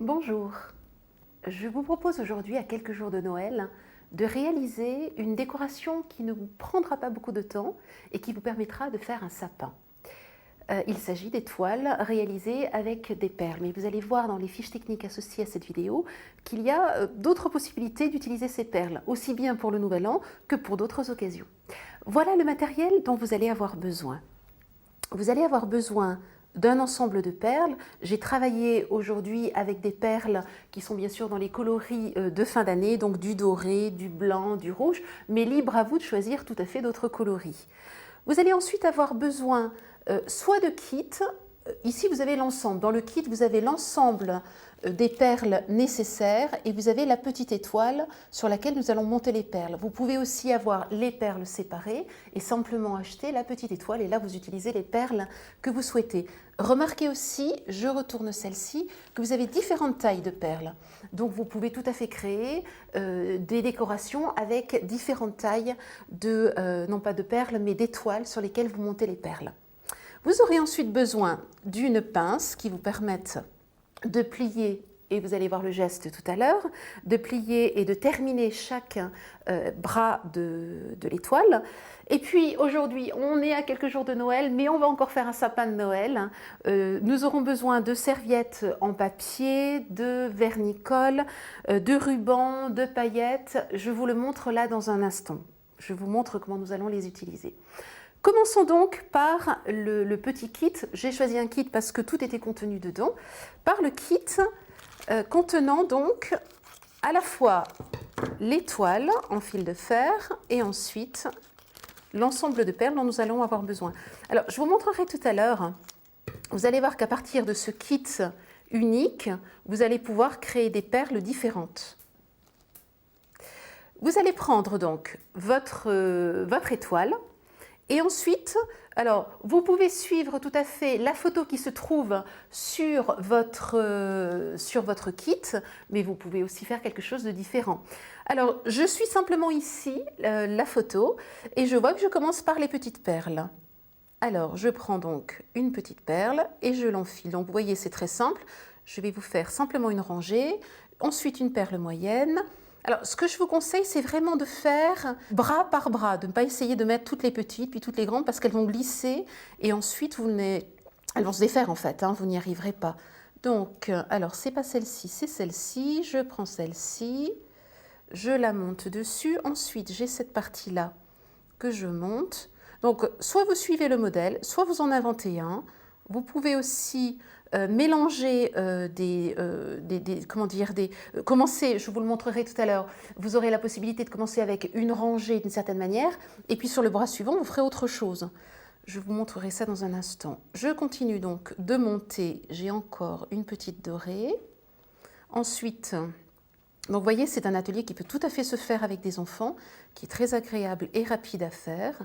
Bonjour, je vous propose aujourd'hui, à quelques jours de Noël, de réaliser une décoration qui ne vous prendra pas beaucoup de temps et qui vous permettra de faire un sapin. Il s'agit d'étoiles réalisées avec des perles, mais vous allez voir dans les fiches techniques associées à cette vidéo qu'il y a d'autres possibilités d'utiliser ces perles, aussi bien pour le Nouvel An que pour d'autres occasions. Voilà le matériel dont vous allez avoir besoin. Vous allez avoir besoin d'un ensemble de perles. J'ai travaillé aujourd'hui avec des perles qui sont bien sûr dans les coloris de fin d'année, donc du doré, du blanc, du rouge, mais libre à vous de choisir tout à fait d'autres coloris. Vous allez ensuite avoir besoin soit de kits. Ici vous avez l'ensemble. Dans le kit vous avez l'ensemble des perles nécessaires et vous avez la petite étoile sur laquelle nous allons monter les perles. Vous pouvez aussi avoir les perles séparées et simplement acheter la petite étoile et là vous utilisez les perles que vous souhaitez. Remarquez aussi, je retourne celle-ci, que vous avez différentes tailles de perles. Donc vous pouvez tout à fait créer des décorations avec différentes tailles de, non pas de perles, mais d'étoiles sur lesquelles vous montez les perles. Vous aurez ensuite besoin d'une pince qui vous permette de plier, et vous allez voir le geste tout à l'heure, de plier et de terminer chaque bras de l'étoile. Et puis aujourd'hui, on est à quelques jours de Noël, mais on va encore faire un sapin de Noël. Nous aurons besoin de serviettes en papier, de vernis-colle, de rubans, de paillettes. Je vous le montre là dans un instant. Je vous montre comment nous allons les utiliser. Commençons donc par le petit kit. J'ai choisi un kit parce que tout était contenu dedans. Par le kit contenant donc à la fois l'étoile en fil de fer et ensuite l'ensemble de perles dont nous allons avoir besoin. Alors, je vous montrerai tout à l'heure. Vous allez voir qu'à partir de ce kit unique, vous allez pouvoir créer des perles différentes. Vous allez prendre donc votre étoile. Et ensuite, alors, vous pouvez suivre tout à fait la photo qui se trouve sur votre kit, mais vous pouvez aussi faire quelque chose de différent. Alors, je suis simplement ici, la photo, et je vois que je commence par les petites perles. Alors, je prends donc une petite perle et je l'enfile. Donc, vous voyez, c'est très simple. Je vais vous faire simplement une rangée, ensuite une perle moyenne. Alors, ce que je vous conseille, c'est vraiment de faire bras par bras, de ne pas essayer de mettre toutes les petites puis toutes les grandes parce qu'elles vont glisser et ensuite elles vont se défaire en fait, hein, vous n'y arriverez pas. Donc, alors c'est pas celle-ci, c'est celle-ci. Je prends celle-ci, je la monte dessus. Ensuite, j'ai cette partie-là que je monte. Donc, soit vous suivez le modèle, soit vous en inventez un. Vous pouvez aussi mélanger commencer, je vous le montrerai tout à l'heure, vous aurez la possibilité de commencer avec une rangée d'une certaine manière, et puis sur le bras suivant, vous ferez autre chose. Je vous montrerai ça dans un instant. Je continue donc de monter, j'ai encore une petite dorée. Ensuite, donc vous voyez, c'est un atelier qui peut tout à fait se faire avec des enfants, qui est très agréable et rapide à faire.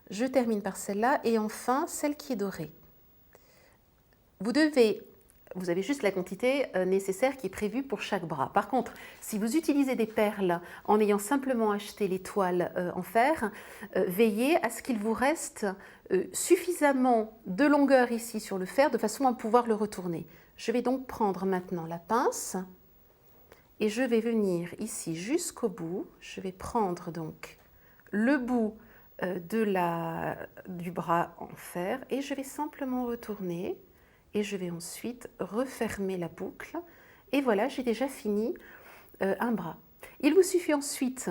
Je termine par celle-là, et enfin, celle qui est dorée. Vous avez juste la quantité nécessaire qui est prévue pour chaque bras. Par contre, si vous utilisez des perles en ayant simplement acheté l'étoile en fer, veillez à ce qu'il vous reste suffisamment de longueur ici sur le fer de façon à pouvoir le retourner. Je vais donc prendre maintenant la pince et je vais venir ici jusqu'au bout. Je vais prendre donc le bout du bras en fer et je vais simplement retourner. Et je vais ensuite refermer la boucle. Et voilà, j'ai déjà fini un bras. Il vous suffit ensuite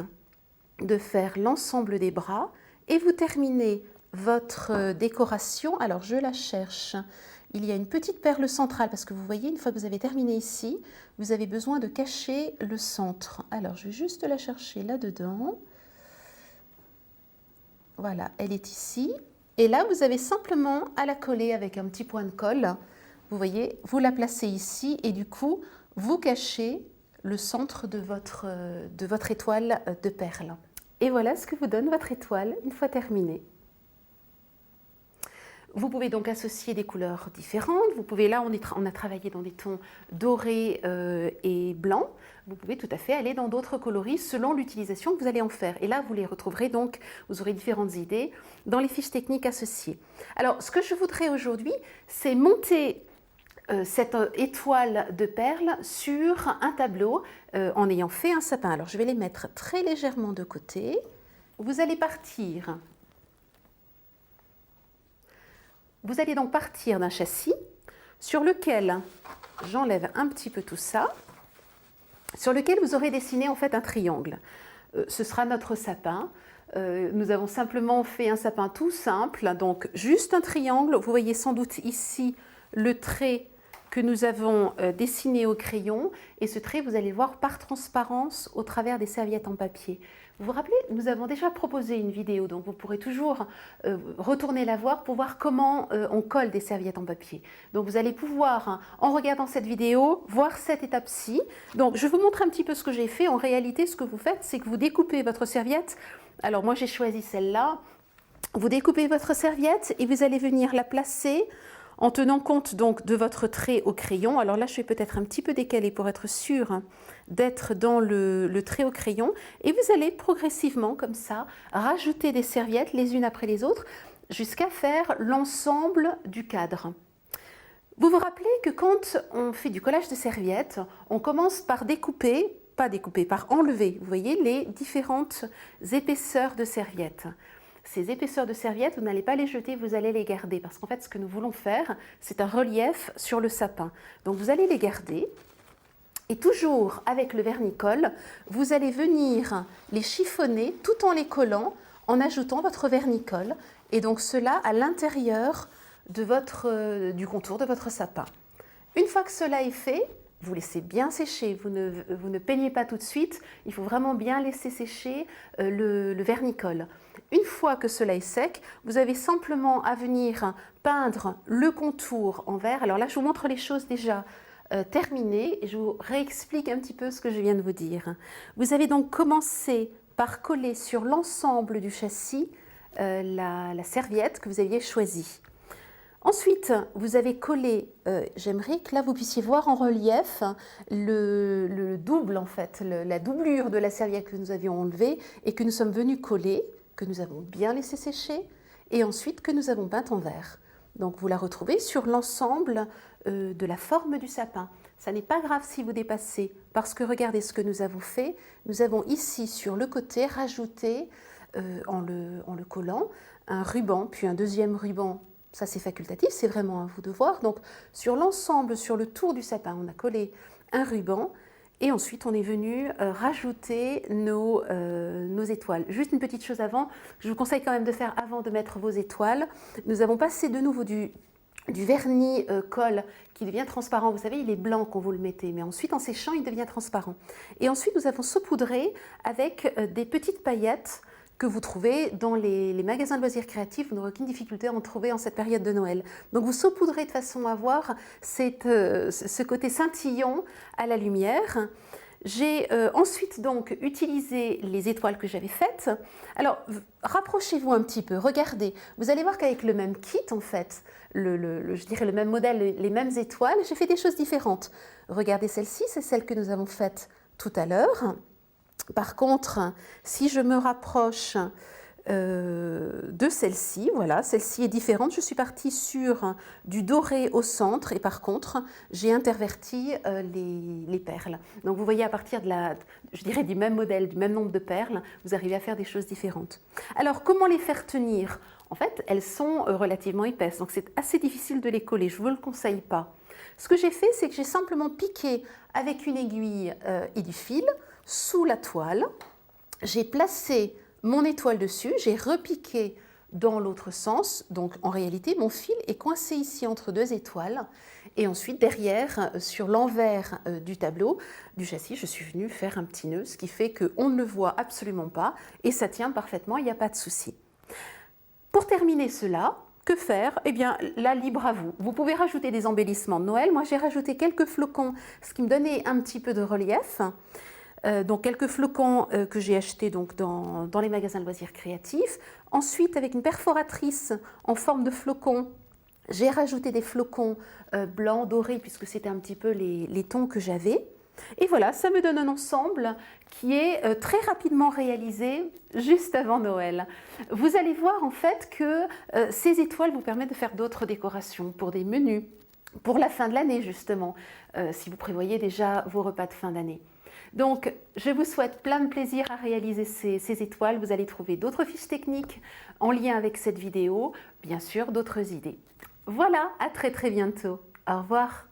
de faire l'ensemble des bras et vous terminez votre décoration. Alors, je la cherche. Il y a une petite perle centrale parce que vous voyez, une fois que vous avez terminé ici, vous avez besoin de cacher le centre. Alors, je vais juste la chercher là-dedans. Voilà, elle est ici. Et là, vous avez simplement à la coller avec un petit point de colle. Vous voyez, vous la placez ici et du coup, vous cachez le centre de votre étoile de perles. Et voilà ce que vous donne votre étoile une fois terminée. Vous pouvez donc associer des couleurs différentes. Vous pouvez, là, on a travaillé dans des tons dorés et blancs. Vous pouvez tout à fait aller dans d'autres coloris selon l'utilisation que vous allez en faire. Et là, vous les retrouverez donc, vous aurez différentes idées dans les fiches techniques associées. Alors, ce que je voudrais aujourd'hui, c'est monter cette étoile de perles sur un tableau en ayant fait un sapin. Alors je vais les mettre très légèrement de côté. Vous allez donc partir d'un châssis sur lequel, j'enlève un petit peu tout ça, sur lequel vous aurez dessiné en fait un triangle. Ce sera notre sapin. Nous avons simplement fait un sapin tout simple, donc juste un triangle. Vous voyez sans doute ici le trait que nous avons dessiné au crayon, et ce trait, vous allez le voir par transparence au travers des serviettes en papier. Vous vous rappelez, nous avons déjà proposé une vidéo, donc vous pourrez toujours retourner la voir pour voir comment on colle des serviettes en papier. Donc vous allez pouvoir, en regardant cette vidéo, voir cette étape-ci. Donc je vous montre un petit peu ce que j'ai fait. En réalité, ce que vous faites, c'est que vous découpez votre serviette. Alors moi, j'ai choisi celle-là. Vous découpez votre serviette et vous allez venir la placer en tenant compte donc de votre trait au crayon. Alors là, je vais peut-être un petit peu décaler pour être sûre d'être dans le trait au crayon. Et vous allez progressivement, comme ça, rajouter des serviettes les unes après les autres jusqu'à faire l'ensemble du cadre. Vous vous rappelez que quand on fait du collage de serviettes, on commence par découper, par enlever, vous voyez, les différentes épaisseurs de serviettes. Ces épaisseurs de serviettes, vous n'allez pas les jeter, vous allez les garder. Parce qu'en fait, ce que nous voulons faire, c'est un relief sur le sapin. Donc vous allez les garder. Et toujours avec le vernicole, vous allez venir les chiffonner tout en les collant, en ajoutant votre vernicole. Et donc cela à l'intérieur du contour de votre sapin. Une fois que cela est fait, vous laissez bien sécher, vous ne peignez pas tout de suite, il faut vraiment bien laisser sécher le vernicole. Une fois que cela est sec, vous avez simplement à venir peindre le contour en vert. Alors là, je vous montre les choses déjà terminées et je vous réexplique un petit peu ce que je viens de vous dire. Vous avez donc commencé par coller sur l'ensemble du châssis la serviette que vous aviez choisie. Ensuite, vous avez collé, j'aimerais que là vous puissiez voir en relief le double en fait, la doublure de la serviette que nous avions enlevée et que nous sommes venus coller, que nous avons bien laissé sécher et ensuite que nous avons peinte en vert. Donc vous la retrouvez sur l'ensemble de la forme du sapin. Ça n'est pas grave si vous dépassez parce que regardez ce que nous avons fait. Nous avons ici sur le côté rajouté en le collant un ruban, puis un deuxième ruban. Ça, c'est facultatif, c'est vraiment à vous de voir. Donc, sur l'ensemble, sur le tour du sapin, on a collé un ruban et ensuite, on est venu rajouter nos étoiles. Juste une petite chose avant, je vous conseille quand même de faire avant de mettre vos étoiles. Nous avons passé de nouveau du vernis colle qui devient transparent. Vous savez, il est blanc quand vous le mettez, mais ensuite, en séchant, il devient transparent. Et ensuite, nous avons saupoudré avec des petites paillettes que vous trouvez dans les magasins de loisirs créatifs. Vous n'aurez aucune difficulté à en trouver en cette période de Noël. Donc vous saupoudrez de façon à avoir ce côté scintillant à la lumière. J'ai ensuite donc utilisé les étoiles que j'avais faites. Alors rapprochez-vous un petit peu, regardez. Vous allez voir qu'avec le même kit en fait, je dirais le même modèle, les mêmes étoiles, j'ai fait des choses différentes. Regardez celle-ci, c'est celle que nous avons faite tout à l'heure. Par contre, si je me rapproche de celle-ci, voilà, celle-ci est différente. Je suis partie sur du doré au centre et par contre, j'ai interverti les perles. Donc vous voyez à partir je dirais du même modèle, du même nombre de perles, vous arrivez à faire des choses différentes. Alors comment les faire tenir? En fait, elles sont relativement épaisses, donc c'est assez difficile de les coller, je ne vous le conseille pas. Ce que j'ai fait, c'est que j'ai simplement piqué avec une aiguille et du fil sous la toile. J'ai placé mon étoile dessus, j'ai repiqué dans l'autre sens. Donc en réalité, mon fil est coincé ici entre deux étoiles. Et ensuite, derrière, sur l'envers du tableau, du châssis, je suis venue faire un petit nœud, ce qui fait qu'on ne le voit absolument pas et ça tient parfaitement, il n'y a pas de souci. Pour terminer cela, que faire? Eh bien, là, libre à vous. Vous pouvez rajouter des embellissements de Noël. Moi, j'ai rajouté quelques flocons, ce qui me donnait un petit peu de relief. Donc, quelques flocons que j'ai achetés donc, dans les magasins de loisirs créatifs. Ensuite, avec une perforatrice en forme de flocons, j'ai rajouté des flocons blancs, dorés, puisque c'était un petit peu les tons que j'avais. Et voilà, ça me donne un ensemble qui est très rapidement réalisé juste avant Noël. Vous allez voir en fait que ces étoiles vous permettent de faire d'autres décorations pour des menus, pour la fin de l'année justement, si vous prévoyez déjà vos repas de fin d'année. Donc, je vous souhaite plein de plaisir à réaliser ces étoiles. Vous allez trouver d'autres fiches techniques en lien avec cette vidéo, bien sûr d'autres idées. Voilà, à très très bientôt. Au revoir.